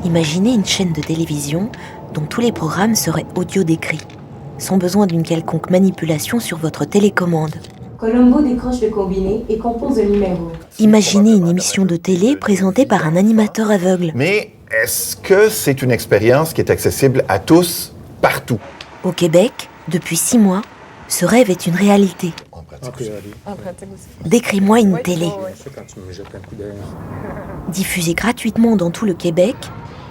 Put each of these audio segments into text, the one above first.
Imaginez une chaîne de télévision dont tous les programmes seraient audio-décrits, sans besoin d'une quelconque manipulation sur votre télécommande. Colombo décroche le combiné et compose le numéro. Imaginez une émission de télé présentée par un animateur aveugle. Mais est-ce que c'est une expérience qui est accessible à tous, partout? Au Québec, depuis 6 mois, ce rêve est une réalité. En pratique aussi. Décris-moi une télé. Diffusée gratuitement dans tout le Québec,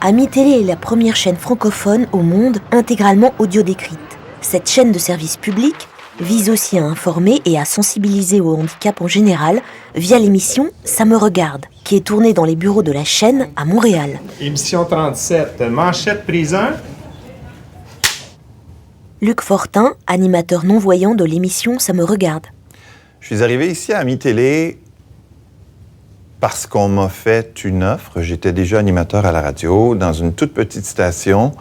Ami Télé est la première chaîne francophone au monde intégralement audio-décrite. Cette chaîne de service public vise aussi à informer et à sensibiliser au handicap en général via l'émission Ça me regarde, qui est tournée dans les bureaux de la chaîne à Montréal. Émission 37, manchette prise 1. Luc Fortin, animateur non-voyant de l'émission Ça me regarde. Je suis arrivé ici à Ami Télé parce qu'on m'a fait une offre. J'étais déjà animateur à la radio dans une toute petite station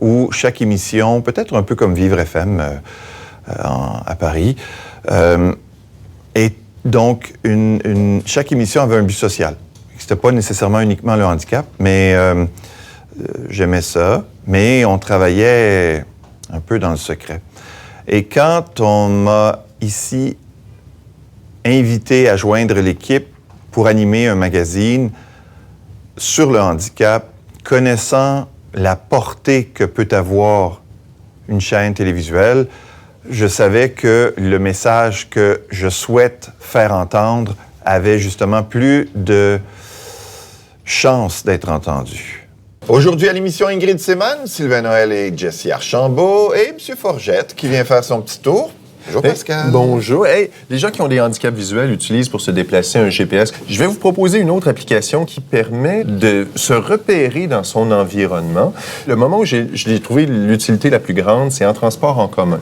où chaque émission, peut-être un peu comme Vivre FM à Paris, et donc chaque émission avait un but social. C'était pas nécessairement uniquement le handicap, mais j'aimais ça, mais on travaillait un peu dans le secret. Et quand on m'a ici invité à joindre l'équipe pour animer un magazine sur le handicap, connaissant la portée que peut avoir une chaîne télévisuelle, je savais que le message que je souhaite faire entendre avait justement plus de chance d'être entendu. Aujourd'hui à l'émission Ingrid Seman, Sylvain Noël et Jessie Archambault et M. Forgette qui vient faire son petit tour. Bonjour Pascal. Bonjour. Hey, les gens qui ont des handicaps visuels utilisent pour se déplacer un GPS. Je vais vous proposer une autre application qui permet de se repérer dans son environnement. Le moment où je l'ai trouvé l'utilité la plus grande, c'est en transport en commun.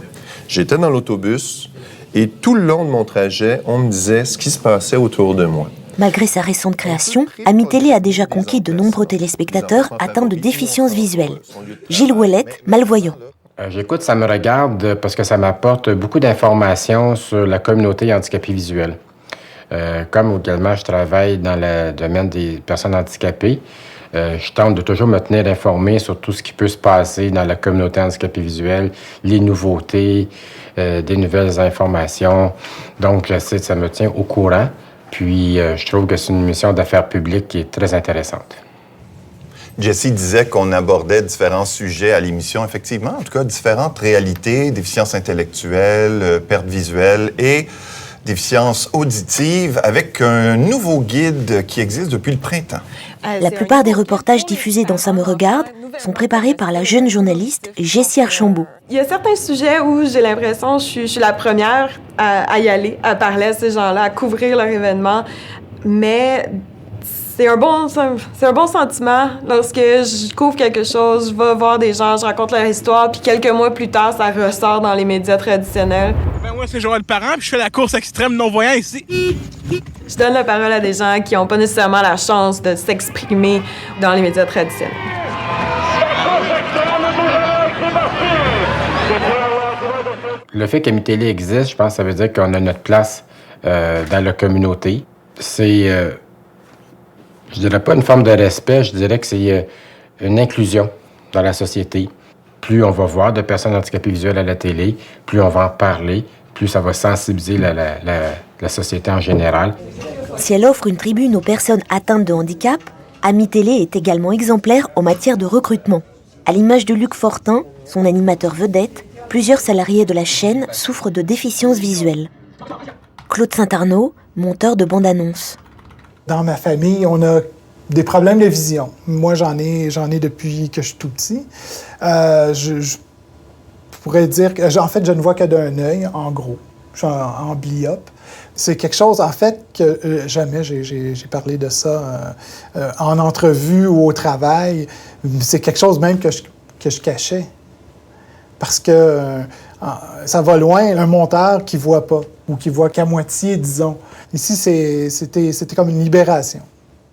J'étais dans l'autobus et tout le long de mon trajet, on me disait ce qui se passait autour de moi. Malgré sa récente création, Ami Télé a déjà conquis de nombreux téléspectateurs atteints de déficience visuelle. Gilles Ouellette, malvoyant. J'écoute Ça me regarde parce que ça m'apporte beaucoup d'informations sur la communauté handicapée visuelle. Comme également je travaille dans le domaine des personnes handicapées, je tente de toujours me tenir informé sur tout ce qui peut se passer dans la communauté handicapée visuelle, les nouveautés, des nouvelles informations. Donc, ça me tient au courant. Puis, je trouve que c'est une mission d'affaires publiques qui est très intéressante. Jessie disait qu'on abordait différents sujets à l'émission, effectivement, en tout cas, différentes réalités, déficience intellectuelle, perte visuelle et déficience auditive, avec un nouveau guide qui existe depuis le printemps. La plupart des reportages diffusés dans Ça me regarde sont préparés par la jeune journaliste Jessie Archambault. Il y a certains sujets où j'ai l'impression que je suis la première à y aller, à parler à ces gens-là, à couvrir leur événement, mais c'est un bon sentiment lorsque je couvre quelque chose, je vais voir des gens, je raconte leur histoire, puis quelques mois plus tard, ça ressort dans les médias traditionnels. Moi, c'est Joël Parent, puis je fais la course extrême non-voyant ici. Je donne la parole à des gens qui n'ont pas nécessairement la chance de s'exprimer dans les médias traditionnels. Le fait qu'Ami Télé existe, je pense que ça veut dire qu'on a notre place dans la communauté. C'est, je dirais pas une forme de respect, je dirais que c'est une inclusion dans la société. Plus on va voir de personnes handicapées visuelles à la télé, plus on va en parler, plus ça va sensibiliser la société en général. Si elle offre une tribune aux personnes atteintes de handicap, Ami Télé est également exemplaire en matière de recrutement. À l'image de Luc Fortin, son animateur vedette, plusieurs salariés de la chaîne souffrent de déficience visuelle. Claude Saint-Arnaud, monteur de bande-annonce. Dans ma famille, on a des problèmes de vision. Moi, j'en ai depuis que je suis tout petit. Je pourrais dire que, en fait, je ne vois que d'un œil, en gros. Je suis en bliope. C'est quelque chose, en fait, que jamais j'ai parlé de ça en entrevue ou au travail. C'est quelque chose même que je cachais. Parce que ça va loin, un monteur qui ne voit pas, ou qui voit qu'à moitié, disons. Ici, c'était comme une libération.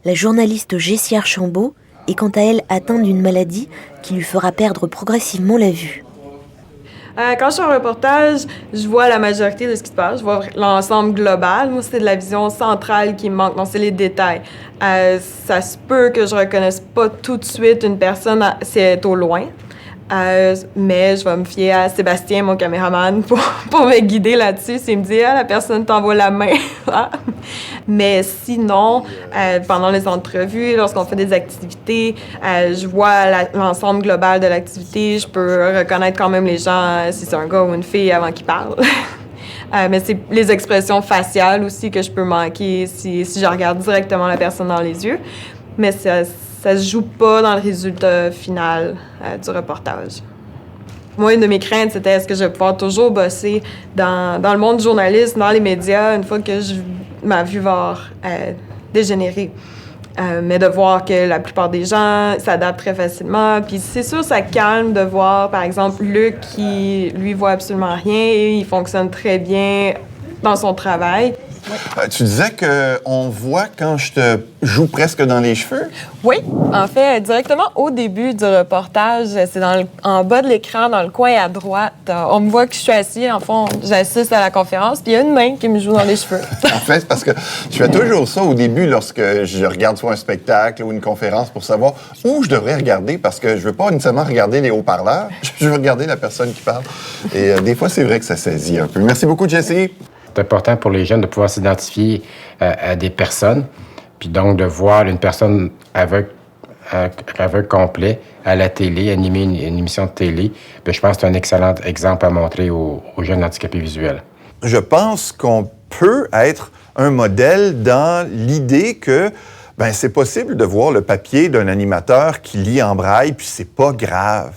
La journaliste Jessie Archambault est quant à elle atteinte d'une maladie qui lui fera perdre progressivement la vue. Quand je suis en reportage, je vois la majorité de ce qui se passe. Je vois l'ensemble global. Moi, c'est de la vision centrale qui me manque. Donc, c'est les détails. Ça se peut que je reconnaisse pas tout de suite une personne si elle est au loin. Mais je vais me fier à Sébastien, mon caméraman, pour me guider là-dessus. S'il me dit « Ah, la personne t'envoie la main. » Mais sinon, pendant les entrevues, lorsqu'on fait des activités, je vois l'ensemble global de l'activité. Je peux reconnaître quand même les gens, si c'est un gars ou une fille, avant qu'ils parlent. Mais c'est les expressions faciales aussi que je peux manquer si je regarde directement la personne dans les yeux. Mais ça se joue pas dans le résultat final du reportage. Moi, une de mes craintes, c'était est-ce que je vais pouvoir toujours bosser dans le monde du journalisme, dans les médias, une fois que ma vue va dégénérer. Mais de voir que la plupart des gens s'adaptent très facilement. Puis c'est sûr, ça calme de voir, par exemple, Luc qui, lui, voit absolument rien et il fonctionne très bien dans son travail. Tu disais qu'on voit quand je te joue presque dans les cheveux? Oui, en fait, directement au début du reportage, c'est en bas de l'écran, dans le coin à droite. On me voit que je suis assis, en fond, j'assiste à la conférence, puis il y a une main qui me joue dans les cheveux. En fait, parce que je fais toujours ça au début lorsque je regarde soit un spectacle ou une conférence pour savoir où je devrais regarder, parce que je veux pas nécessairement regarder les haut-parleurs, je veux regarder la personne qui parle. Et des fois, c'est vrai que ça saisit un peu. Merci beaucoup, Jessie. C'est important pour les jeunes de pouvoir s'identifier à des personnes, puis donc de voir une personne aveugle complet à la télé, animer une émission de télé. Bien, je pense que c'est un excellent exemple à montrer aux jeunes handicapés visuels. Je pense qu'on peut être un modèle dans l'idée que c'est possible de voir le papier d'un animateur qui lit en braille, puis c'est pas grave.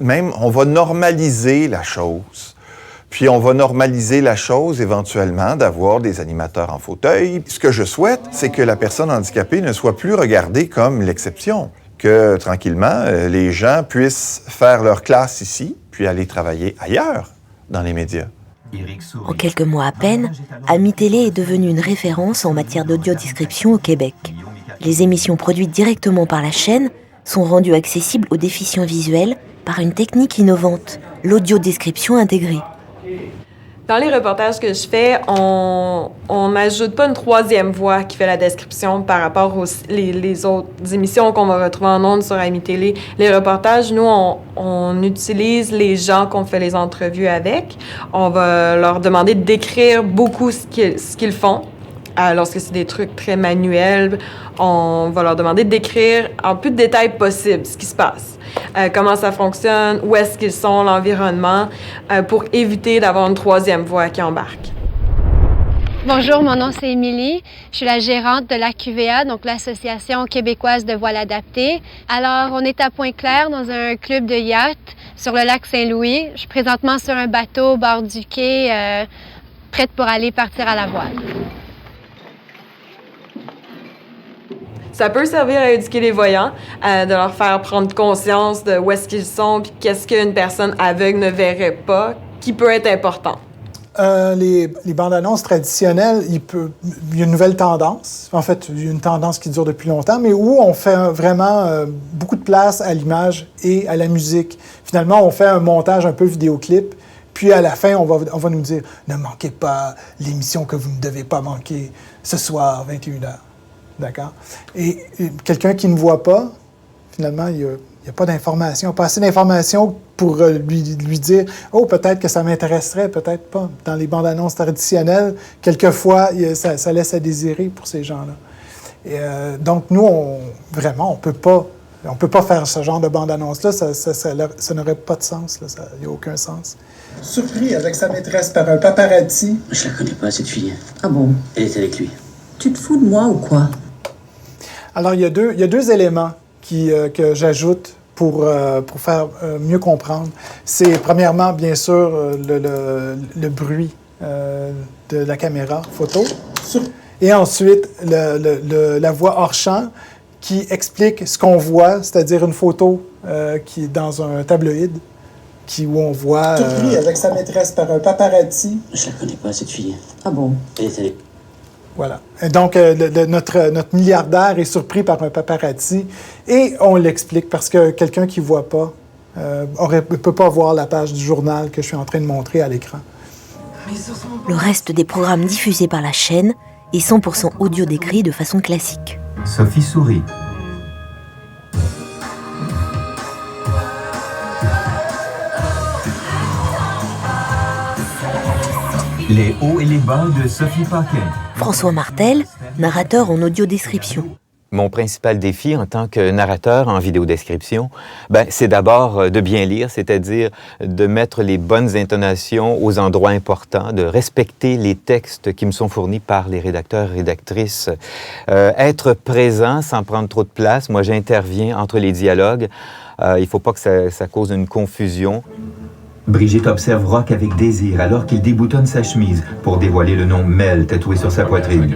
Même, on va normaliser la chose. Puis on va normaliser la chose éventuellement d'avoir des animateurs en fauteuil. Ce que je souhaite, c'est que la personne handicapée ne soit plus regardée comme l'exception, que tranquillement, les gens puissent faire leur classe ici, puis aller travailler ailleurs dans les médias. En quelques mois à peine, Ami Télé est devenue une référence en matière d'audiodescription au Québec. Les émissions produites directement par la chaîne sont rendues accessibles aux déficients visuels par une technique innovante, l'audiodescription intégrée. Dans les reportages que je fais, on n'ajoute pas une troisième voix qui fait la description par rapport aux les autres émissions qu'on va retrouver en ondes sur Ami Télé. Les reportages, nous, on utilise les gens qu'on fait les entrevues avec. On va leur demander de décrire beaucoup ce qu'ils font. Lorsque c'est des trucs très manuels, on va leur demander de décrire en plus de détails possible ce qui se passe. Comment ça fonctionne, où est-ce qu'ils sont, l'environnement, pour éviter d'avoir une troisième voix qui embarque. Bonjour, mon nom c'est Émilie. Je suis la gérante de l'AQVA, donc l'Association québécoise de voile adaptée. Alors, on est à Pointe-Claire dans un club de yacht sur le lac Saint-Louis. Je suis présentement sur un bateau au bord du quai, prête pour aller partir à la voile. Ça peut servir à éduquer les voyants, de leur faire prendre conscience de où est-ce qu'ils sont, puis qu'est-ce qu'une personne aveugle ne verrait pas, qui peut être important. Les bandes-annonces traditionnelles, il y a une nouvelle tendance. En fait, il y a une tendance qui dure depuis longtemps, mais où on fait vraiment beaucoup de place à l'image et à la musique. Finalement, on fait un montage un peu vidéoclip, puis à la fin, on va nous dire « Ne manquez pas l'émission que vous ne devez pas manquer ce soir, 21h. » D'accord? Et quelqu'un qui ne voit pas, finalement, il n'y a pas d'information, pas assez d'informations pour lui dire « Oh, peut-être que ça m'intéresserait, peut-être pas. » Dans les bandes-annonces traditionnelles, quelquefois, ça laisse à désirer pour ces gens-là. Et, donc, nous, on peut pas faire ce genre de bande-annonce-là. Ça n'aurait pas de sens. Il n'y a aucun sens. Surpris avec sa maîtresse par un paparazzi. Je la connais pas, cette fille. Ah bon? Elle est avec lui. Tu te fous de moi ou quoi? Alors, il y a deux éléments que j'ajoute pour faire mieux comprendre. C'est premièrement, bien sûr, le bruit de la caméra photo. Et ensuite, la voix hors champ qui explique ce qu'on voit, c'est-à-dire une photo qui est dans un tabloïd, où on voit... Surpris avec sa maîtresse par un paparazzi. Je la connais pas, cette fille. Ah bon? Elle est avec... Voilà. Et donc, notre milliardaire est surpris par un paparazzi et on l'explique parce que quelqu'un qui ne voit pas, ne peut pas voir la page du journal que je suis en train de montrer à l'écran. Le reste des programmes diffusés par la chaîne est 100% audio décrit de façon classique. Sophie sourit. Les hauts et les bas de Sophie Paquin. François Martel, narrateur en audio-description. Mon principal défi en tant que narrateur en vidéodescription, c'est d'abord de bien lire, c'est-à-dire de mettre les bonnes intonations aux endroits importants, de respecter les textes qui me sont fournis par les rédacteurs et rédactrices, être présent sans prendre trop de place. Moi, j'interviens entre les dialogues. Il ne faut pas que ça cause une confusion. Brigitte observe Rock avec désir alors qu'il déboutonne sa chemise pour dévoiler le nom Mel tatoué sur sa poitrine.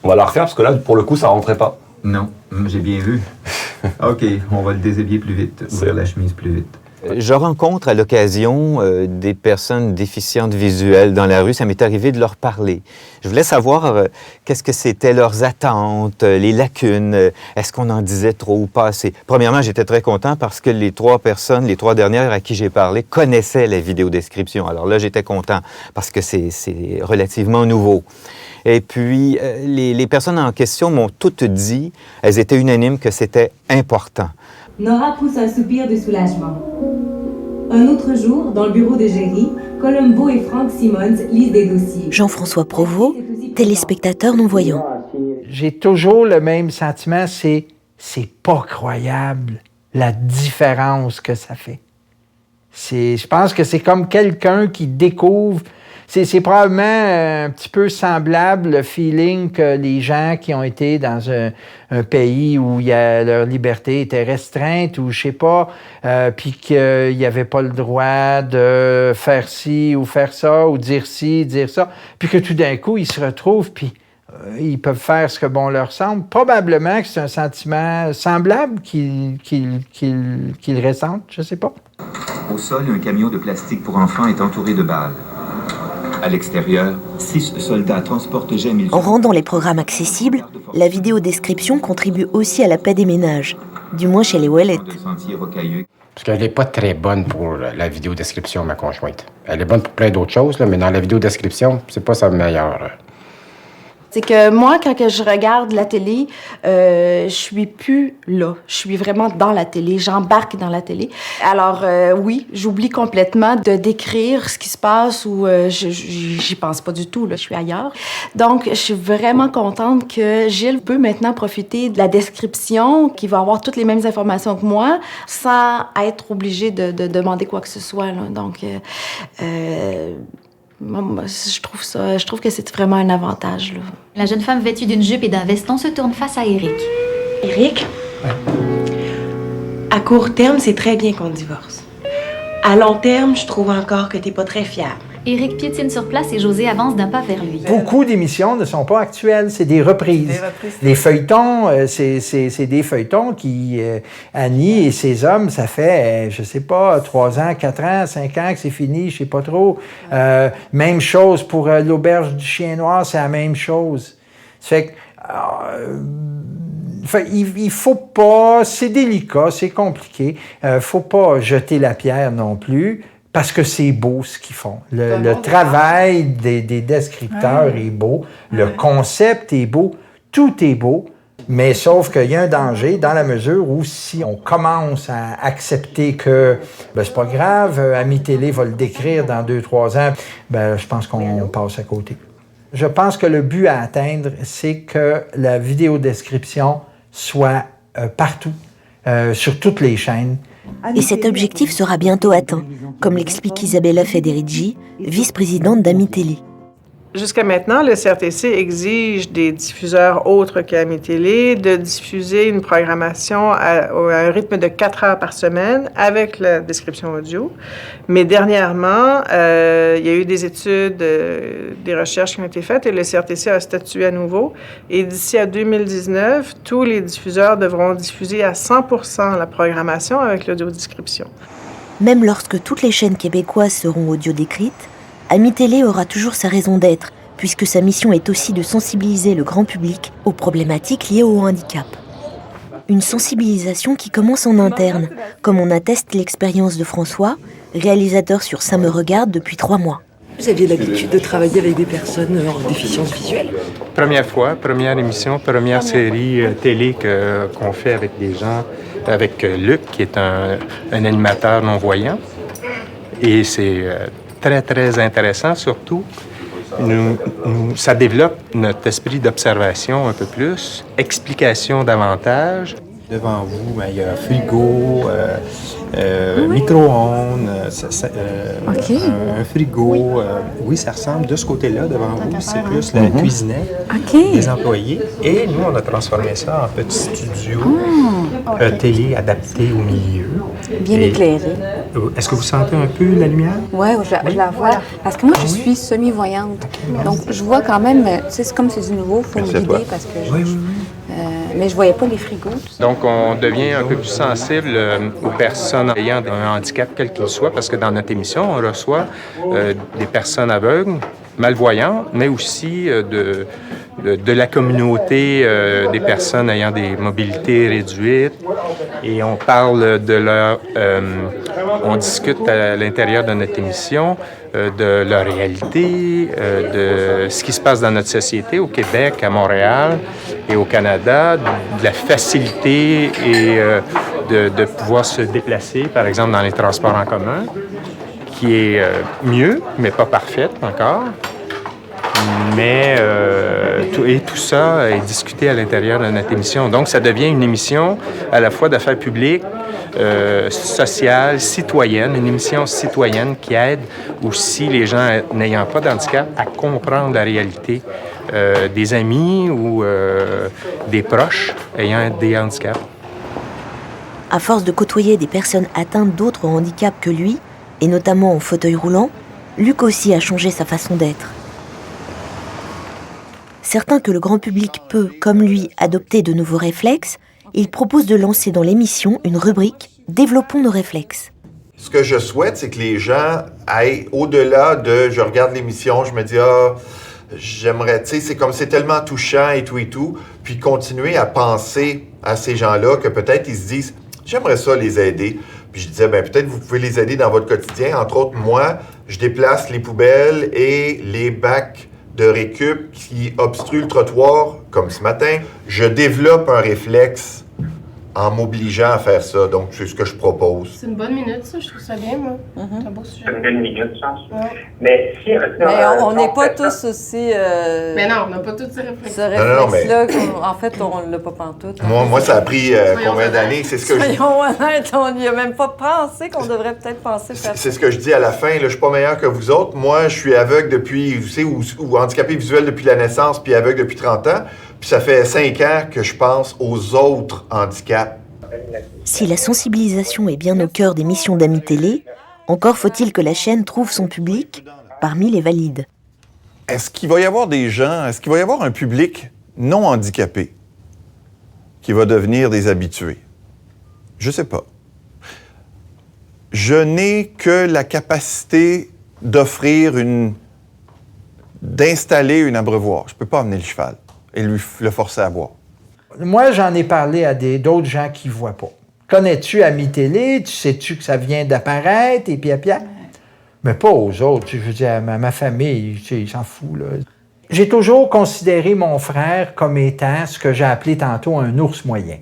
On va la refaire parce que là, pour le coup, ça rentrait pas. Non, j'ai bien vu. OK, on va le déshabiller plus vite, ouvrir la chemise plus vite. Je rencontre à l'occasion des personnes déficientes visuelles dans la rue. Ça m'est arrivé de leur parler. Je voulais savoir qu'est-ce que c'était leurs attentes, les lacunes. Est-ce qu'on en disait trop ou pas assez? Premièrement, j'étais très content parce que les trois dernières à qui j'ai parlé, connaissaient la vidéodescription. Alors là, j'étais content parce que c'est relativement nouveau. Et puis, les personnes en question m'ont toutes dit, elles étaient unanimes que c'était important. Nora pousse un soupir de soulagement. Un autre jour, dans le bureau de Géry, Colombo et Frank Simmons lisent des dossiers. Jean-François Provost, téléspectateur non-voyant. J'ai toujours le même sentiment, c'est pas croyable la différence que ça fait. Je pense que c'est comme quelqu'un qui découvre. C'est probablement un petit peu semblable le feeling que les gens qui ont été dans un pays où leur liberté était restreinte ou je sais pas, puis qu'il n'y avait pas le droit de faire ci ou faire ça ou dire ci, dire ça, puis que tout d'un coup, ils se retrouvent, puis ils peuvent faire ce que bon leur semble. Probablement que c'est un sentiment semblable qu'ils ressentent, je sais pas. Au sol, un camion de plastique pour enfants est entouré de balles. À l'extérieur, 6 soldats transportent Jamil. En rendant les programmes accessibles, la vidéodescription contribue aussi à la paix des ménages, du moins chez les Ouellettes. Parce qu'elle n'est pas très bonne pour la vidéodescription, ma conjointe. Elle est bonne pour plein d'autres choses, là, mais dans la vidéodescription, c'est pas sa meilleure. C'est que moi, quand je regarde la télé, je suis plus là. Je suis vraiment dans la télé. J'embarque dans la télé. Alors, oui, j'oublie complètement de décrire ce qui se passe ou j'y pense pas du tout. Là, je suis ailleurs. Donc, je suis vraiment contente que Gilles peut maintenant profiter de la description, qu'il va avoir toutes les mêmes informations que moi, sans être obligé de demander quoi que ce soit. Là. Donc, je trouve que c'est vraiment un avantage. Là. La jeune femme vêtue d'une jupe et d'un veston se tourne face à Éric. Éric, à court terme, c'est très bien qu'on divorce. À long terme, je trouve encore que t'es pas très fiable. Éric piétine sur place et José avance d'un pas vers lui. Beaucoup d'émissions ne sont pas actuelles, c'est des reprises. Les feuilletons, c'est des feuilletons qui... Annie et ses hommes, ça fait, je sais pas, 3 ans, 4 ans, 5 ans que c'est fini, je sais pas trop. Même chose pour l'auberge du chien noir, c'est la même chose. Ça fait que... il faut pas... C'est délicat, c'est compliqué. Faut pas jeter la pierre non plus. Parce que c'est beau ce qu'ils font. Le travail des descripteurs est beau, le concept est beau, tout est beau, mais sauf qu'il y a un danger dans la mesure où si on commence à accepter que c'est pas grave, Ami Télé va le décrire dans 2-3 ans, je pense qu'on passe à côté. Je pense que le but à atteindre, c'est que la vidéodescription soit partout, sur toutes les chaînes. Et cet objectif sera bientôt atteint, comme l'explique Isabella Federici, vice-présidente d'Ami Télé. Jusqu'à maintenant, le CRTC exige des diffuseurs autres qu'Ami Télé de diffuser une programmation à un rythme de 4 heures par semaine avec la description audio. Mais dernièrement, il y a eu des études, des recherches qui ont été faites et le CRTC a statué à nouveau. Et d'ici à 2019, tous les diffuseurs devront diffuser à 100% la programmation avec l'audiodescription. Même lorsque toutes les chaînes québécoises seront audio-décrites, Ami Télé aura toujours sa raison d'être, puisque sa mission est aussi de sensibiliser le grand public aux problématiques liées au handicap. Une sensibilisation qui commence en interne, comme en atteste l'expérience de François, réalisateur sur Ça me regarde depuis 3 mois. Vous aviez l'habitude de travailler avec des personnes en déficience visuelle? Première fois, première émission, première série télé qu'on fait avec des gens, avec Luc, qui est un animateur non-voyant. Et c'est très, très intéressant, surtout. Ça développe notre esprit d'observation un peu plus, explication davantage. Devant vous, il y a frigo, micro-ondes, un frigo. Oui, ça ressemble de ce côté-là, devant vous. C'est plus la cuisinette des employés. Et nous, on a transformé ça en petit studio télé adapté au milieu. Bien éclairé. Est-ce que vous sentez un peu la lumière? Oui, je la vois. Parce que moi, je suis semi-voyante. Donc, je vois quand même, c'est comme c'est du nouveau, il faut me guider parce que mais je voyais pas les frigos. Donc, on devient un peu plus sensible aux personnes ayant un handicap, quel qu'il soit, parce que dans notre émission, on reçoit des personnes aveugles, malvoyantes, mais aussi de la communauté des personnes ayant des mobilités réduites. Et on parle de leur... on discute à l'intérieur de notre émission de leur réalité, de ce qui se passe dans notre société au Québec, à Montréal et au Canada, de la facilité et de pouvoir se déplacer, par exemple, dans les transports en commun, qui est mieux, mais pas parfaite encore. Mais tout ça est discuté à l'intérieur de notre émission. Donc, ça devient une émission à la fois d'affaires publiques, sociale, citoyenne, une émission citoyenne qui aide aussi les gens n'ayant pas d'handicap à comprendre la réalité des amis ou des proches ayant des handicaps. À force de côtoyer des personnes atteintes d'autres handicaps que lui, et notamment en fauteuil roulant, Luc aussi a changé sa façon d'être. Certain que le grand public peut, comme lui, adopter de nouveaux réflexes, il propose de lancer dans l'émission une rubrique « Développons nos réflexes ». Ce que je souhaite, c'est que les gens aillent au-delà de « je regarde l'émission, je me dis « ah, j'aimerais, tu sais, c'est comme c'est tellement touchant et tout », puis continuer à penser à ces gens-là que peut-être ils se disent « j'aimerais ça les aider ». Puis je disais, peut-être vous pouvez les aider dans votre quotidien. Entre autres, moi, je déplace les poubelles et les bacs de récup qui obstruent le trottoir, comme ce matin. Je développe un réflexe en m'obligeant à faire ça. Donc, c'est ce que je propose. C'est une bonne minute, ça. Je trouve ça bien, moi. C'est un beau sujet. C'est une belle minute, je pense. Ouais. Mais si... Mais on n'est pas tous aussi... Mais non, on n'a pas tous ces réflexes. Ce réflexe-là, en fait, on ne l'a pas pantoute. Moi, ça a pris combien d'années? C'est ce que Soyons honnêtes, on n'y a même pas pensé qu'on devrait peut-être penser faire ça. C'est ce que je dis à la fin. Là, je suis pas meilleur que vous autres. Moi, je suis aveugle depuis, vous savez, ou handicapé visuel depuis la naissance, puis aveugle depuis 30 ans. Puis ça fait 5 ans que je pense aux autres handicaps. Si la sensibilisation est bien au cœur des missions d'Ami Télé, encore faut-il que la chaîne trouve son public parmi les valides. Est-ce qu'il va y avoir des gens, est-ce qu'il va y avoir un public non handicapé qui va devenir des habitués? Je sais pas. Je n'ai que la capacité d'installer une abreuvoir. Je peux pas amener le cheval et le forcer à boire. Moi, j'en ai parlé à d'autres gens qui ne voient pas. Connais-tu Ami Télé? Sais-tu que ça vient d'apparaître? Et puis, mais pas aux autres. Je veux dire, à ma famille, ils s'en foutent. Là. J'ai toujours considéré mon frère comme étant ce que j'ai appelé tantôt un ours moyen.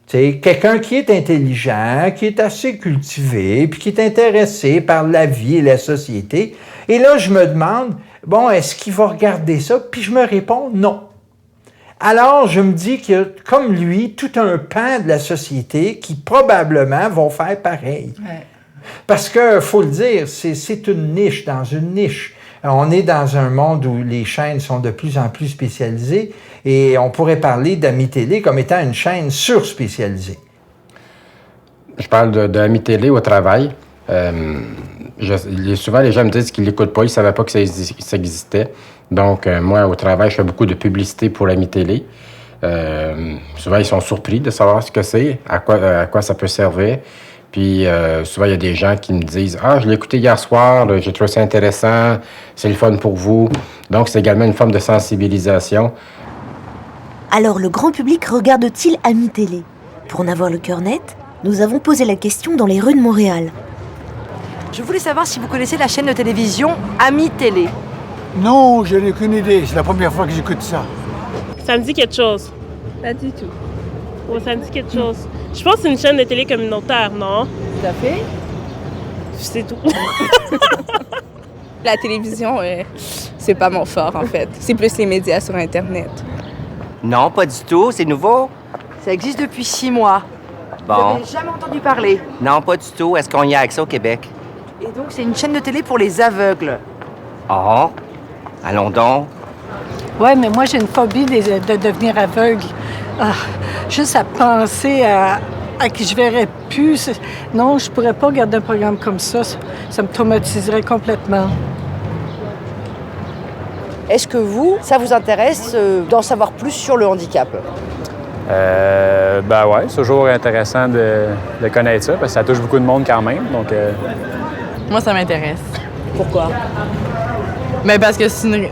C'est quelqu'un qui est intelligent, qui est assez cultivé, puis qui est intéressé par la vie et la société. Et là, je me demande, est-ce qu'il va regarder ça? Puis je me réponds non. Alors, je me dis qu'il y a, comme lui, tout un pan de la société qui probablement vont faire pareil. Ouais. Parce que, faut le dire, c'est une niche dans une niche. On est dans un monde où les chaînes sont de plus en plus spécialisées et on pourrait parler d'Ami Télé comme étant une chaîne surspécialisée. Je parle d'Ami Télé au travail. Souvent, les gens me disent qu'ils ne l'écoutent pas, ils ne savaient pas que ça existait. Donc, moi, au travail, je fais beaucoup de publicité pour Ami Télé. Souvent, ils sont surpris de savoir ce que c'est, à quoi ça peut servir. Puis, souvent, il y a des gens qui me disent « Ah, je l'ai écouté hier soir, j'ai trouvé ça intéressant, c'est le fun pour vous. » Donc, c'est également une forme de sensibilisation. Alors, le grand public regarde-t-il Ami Télé? pour n'avoir le cœur net, nous avons posé la question dans les rues de Montréal. Je voulais savoir si vous connaissez la chaîne de télévision Ami Télé. Non, je n'ai aucune idée. C'est la première fois que j'écoute ça. Ça me dit quelque chose. Pas du tout. Ouais, ça me dit quelque chose. Je pense que c'est une chaîne de télé communautaire, non? Tout à fait. C'est tout. La télévision, c'est pas mon fort, en fait. C'est plus les médias sur Internet. Non, pas du tout. C'est nouveau? Ça existe depuis 6 mois. Bon. Vous n'avez jamais entendu parler. Non, pas du tout. Est-ce qu'on y a accès au Québec? Et donc, c'est une chaîne de télé pour les aveugles. Oh, allons donc. Ouais, mais moi, j'ai une phobie de devenir aveugle. Ah, juste à penser à que je verrais plus. Non, je pourrais pas regarder un programme comme ça. Ça me traumatiserait complètement. Est-ce que ça vous intéresse d'en savoir plus sur le handicap? Ben ouais, c'est toujours intéressant de connaître ça, parce que ça touche beaucoup de monde quand même. Donc, Moi, ça m'intéresse. Pourquoi? Mais parce que c'est une...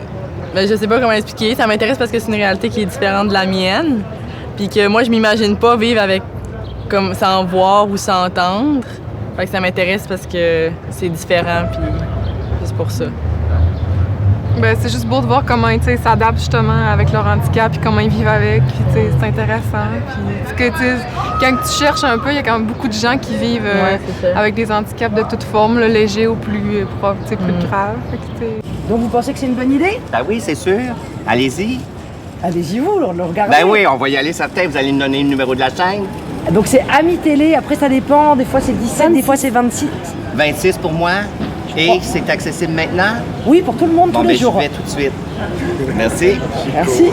Ben, je sais pas comment expliquer. Ça m'intéresse parce que c'est une réalité qui est différente de la mienne. Puis que moi, je m'imagine pas vivre avec comme sans voir ou sans entendre. Fait que ça m'intéresse parce que c'est différent, puis c'est pour ça. Ben, c'est juste beau de voir comment ils s'adaptent justement avec leur handicap, puis comment ils vivent avec, puis c'est intéressant. Puis quand tu cherches un peu, il y a quand même beaucoup de gens qui vivent avec des handicaps de toute forme, là, légers ou plus graves. Donc vous pensez que c'est une bonne idée? Ben oui, c'est sûr. Allez-y. Allez-y vous, le regardez. Ben oui, on va y aller certain. Vous allez nous donner le numéro de la chaîne. Donc c'est Ami Télé, après ça dépend, des fois c'est 17, 26. Des fois c'est 26. 26 pour moi. Et c'est accessible maintenant? Oui, pour tout le monde, tous les jours. Je vais tout de suite. Merci. Merci.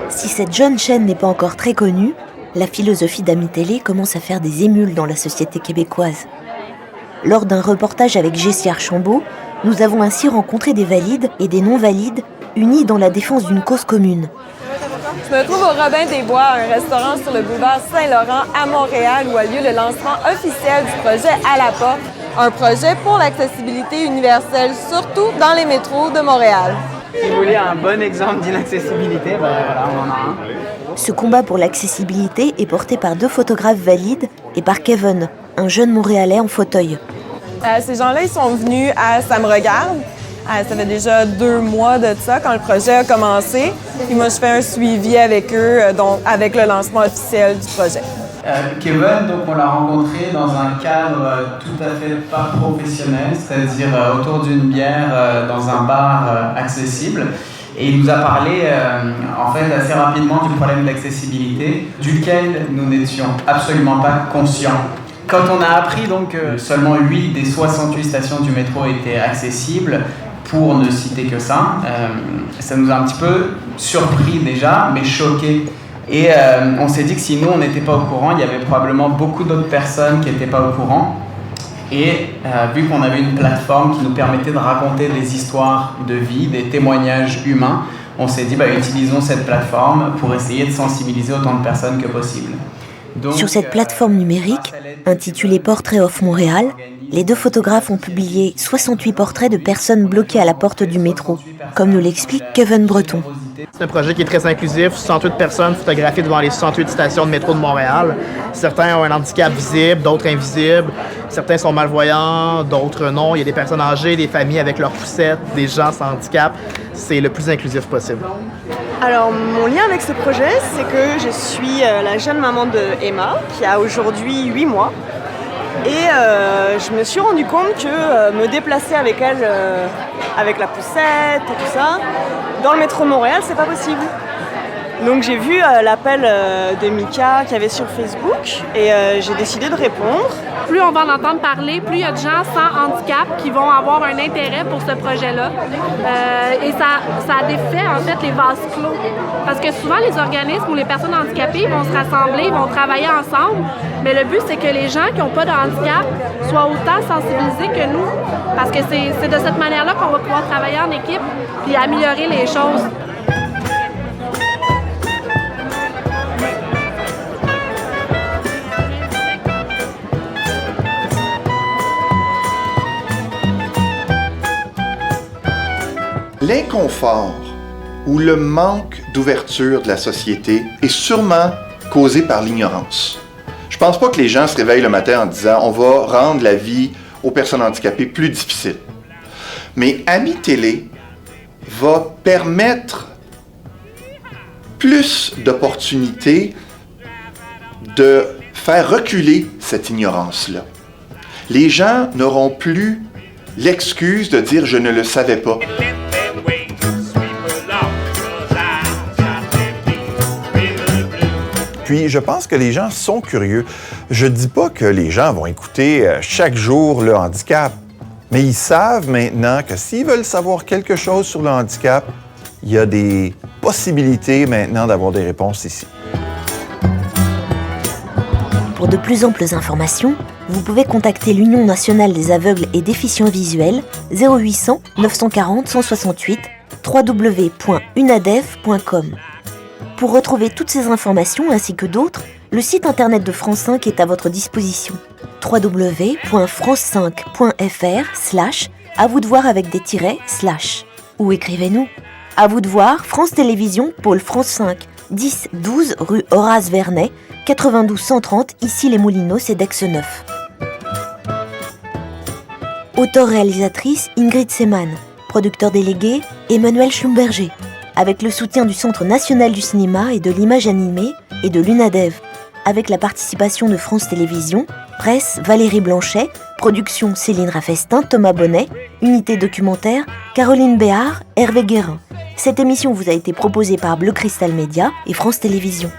Si cette jeune chaîne n'est pas encore très connue, la philosophie d'Ami Télé commence à faire des émules dans la société québécoise. Lors d'un reportage avec Jessie Archambault, nous avons ainsi rencontré des valides et des non-valides unis dans la défense d'une cause commune. Je me trouve au Robin des Bois, un restaurant sur le boulevard Saint-Laurent à Montréal où a lieu le lancement officiel du projet À la porte, un projet pour l'accessibilité universelle, surtout dans les métros de Montréal. Si vous voulez un bon exemple d'inaccessibilité, voilà, on en a un. Ce combat pour l'accessibilité est porté par 2 photographes valides et par Kevin, un jeune Montréalais en fauteuil. Ces gens-là, ils sont venus à Ça me regarde. Ça fait déjà 2 mois de ça quand le projet a commencé. Puis moi, je fais un suivi avec eux, donc avec le lancement officiel du projet. Kevin, donc on l'a rencontré dans un cadre tout à fait pas professionnel, c'est-à-dire autour d'une bière dans un bar accessible. Et il nous a parlé en fait assez rapidement du problème d'accessibilité, duquel nous n'étions absolument pas conscients. Quand on a appris donc que seulement 8 des 68 stations du métro étaient accessibles, pour ne citer que ça, ça nous a un petit peu surpris déjà, mais choqués. Et on s'est dit que si nous, on n'était pas au courant, il y avait probablement beaucoup d'autres personnes qui n'étaient pas au courant. Et vu qu'on avait une plateforme qui nous permettait de raconter des histoires de vie, des témoignages humains, on s'est dit, utilisons cette plateforme pour essayer de sensibiliser autant de personnes que possible. Donc, sur cette plateforme numérique, intitulée Portrait of Montréal, les 2 photographes ont publié 68 portraits de personnes bloquées à la porte du métro, comme nous l'explique Kevin Breton. C'est un projet qui est très inclusif, 68 personnes photographiées devant les 68 stations de métro de Montréal. Certains ont un handicap visible, d'autres invisibles. Certains sont malvoyants, d'autres non. Il y a des personnes âgées, des familles avec leurs poussettes, des gens sans handicap. C'est le plus inclusif possible. Alors, mon lien avec ce projet, c'est que je suis la jeune maman de Emma, qui a aujourd'hui 8 mois. Et je me suis rendu compte que me déplacer avec elle, avec la poussette et tout ça, dans le métro de Montréal, c'est pas possible. Donc j'ai vu l'appel de Mika qu'il y avait sur Facebook et j'ai décidé de répondre. Plus on va en entendre parler, plus il y a de gens sans handicap qui vont avoir un intérêt pour ce projet-là. Et ça défait en fait les vases clos. Parce que souvent les organismes ou les personnes handicapées vont se rassembler, ils vont travailler ensemble. Mais le but, c'est que les gens qui n'ont pas de handicap soient autant sensibilisés que nous. Parce que c'est de cette manière-là qu'on va pouvoir travailler en équipe puis améliorer les choses. L'inconfort ou le manque d'ouverture de la société est sûrement causée par l'ignorance. Je pense pas que les gens se réveillent le matin en disant « on va rendre la vie aux personnes handicapées plus difficile ». Mais Amis Télé va permettre plus d'opportunités de faire reculer cette ignorance-là. Les gens n'auront plus l'excuse de dire « je ne le savais pas ». Puis, je pense que les gens sont curieux. Je dis pas que les gens vont écouter chaque jour le handicap, mais ils savent maintenant que s'ils veulent savoir quelque chose sur le handicap, il y a des possibilités maintenant d'avoir des réponses ici. Pour de plus amples informations, vous pouvez contacter l'Union nationale des aveugles et déficients visuels 0800 940 168 www.unadev.com. Pour retrouver toutes ces informations ainsi que d'autres, le site internet de France 5 est à votre disposition. www.france5.fr/à vous de voir avec des tirets / ou écrivez-nous. À vous de voir, France Télévisions, pôle France 5, 10 12 rue Horace Vernet, 92 130, ici les Moulineaux, c'est d'Aix-Neuf. Auteur-réalisatrice Ingrid Seemann. Producteur délégué Emmanuel Schlumberger. Avec le soutien du Centre national du cinéma et de l'image animée et de l'UNADEV. Avec la participation de France Télévisions, presse Valérie Blanchet, production Céline Raffestin, Thomas Bonnet, unité documentaire Caroline Béard, Hervé Guérin. Cette émission vous a été proposée par Bleu Cristal Média et France Télévisions.